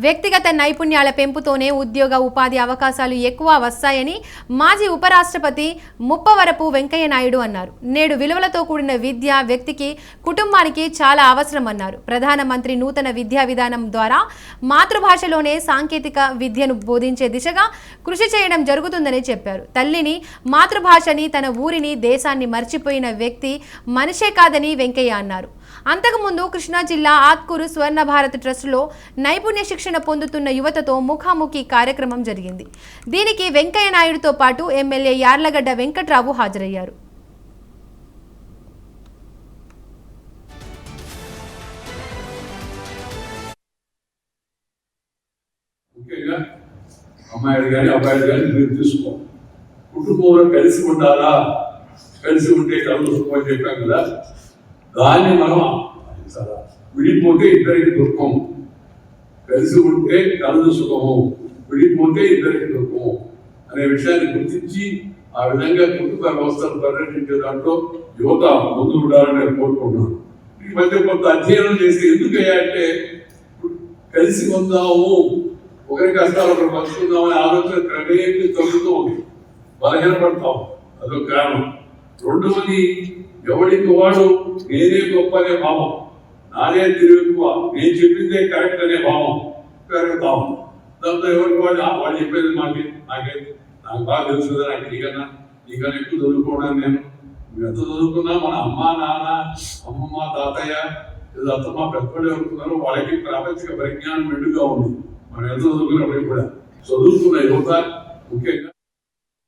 వ్యక్తిగత నైపుణ్యాల పెంపుతోనే ఉద్యోగ ఉపాధి అవకాశాలు ఎక్కువ వస్తాయని మాజీ ఉపరాష్ట్రపతి ముప్పవరపు వెంకయ్య నాయుడు అన్నారు. నేడు విలువలతో కూడిన విద్య వ్యక్తికి కుటుంబానికి చాలా అవసరమన్నారు. ప్రధానమంత్రి నూతన విద్యా విధానం ద్వారా మాతృభాషలోనే సాంకేతిక విద్యను బోధించే దిశగా కృషి చేయడం జరుగుతుందని చెప్పారు. తల్లిని, మాతృభాషని, తన ఊరిని, దేశాన్ని మర్చిపోయిన వ్యక్తి మనిషే కాదని వెంకయ్య అన్నారు. అంతకుముందు కృష్ణా జిల్లా ఆత్కూరు స్వర్ణ భారత్ ట్రస్టులో నైపుణ్య శిక్షణ పొందుతున్న యువతతో ముఖాముఖి కార్యక్రమం జరిగింది. దీనికి వెంకయ్య నాయుడుతో పాటు ఎమ్మెల్యే యార్లగడ్డ వెంకట్రావు హాజరయ్యారు. కుటుంబంలో కలిసి ఉండాలా, కలిసి ఉంటే కళ్ళు సుఖం చెప్పాం కదా, దాన్ని మనం విడిపోతే ఇద్దరికి దుఃఖం, కలిసి ఉంటే కళ్ళు సుఖము, విడిపోతే ఇద్దరికి దుఃఖము అనే విషయాన్ని గుర్తించి ఆ విధంగా కుటుంబ వ్యవస్థను పరిరక్షించే దాంట్లో యువత ముందు ఉండాలని నేను కోరుకుంటున్నాను. ఈ మధ్య కొంత అధ్యయనం చేసి ఎందుకయ్యా అంటే కలిసి ఉందాము, ఒకరి కష్టాలు ఒకరు పంచుకుందామనే ఆలోచన క్రమేపీ తగ్గుతూ ఉంది, బలహీనపడతాం, అదొక కారణం. రెండవది ఎవరికి వాడు నేనే గొప్ప అనే భావం, నానే తెలివి ఎక్కువ, నేను చెప్పిందే కరెక్ట్ అనే భావం పెరుగుతాము. దాంతో ఎవరికి వాళ్ళు చెప్పేది నాకు బాగా తెలుసు కదా, నీకన్నా ఎక్కువ చదువుకోవడానికి నేను ఎంత చదువుకున్నా మన అమ్మ నాన్న, అమ్మమ్మ, తాతయ్య, అత్తమ్మ, పెద్దవాళ్ళు ఎవరుకున్నారో వాళ్ళకి ప్రాపంచిక పరిజ్ఞానం మెండుగా ఉంది. మనం ఎంత చదువుకున్నప్పటికీ కూడా చదువుతున్న యువత ముఖ్యంగా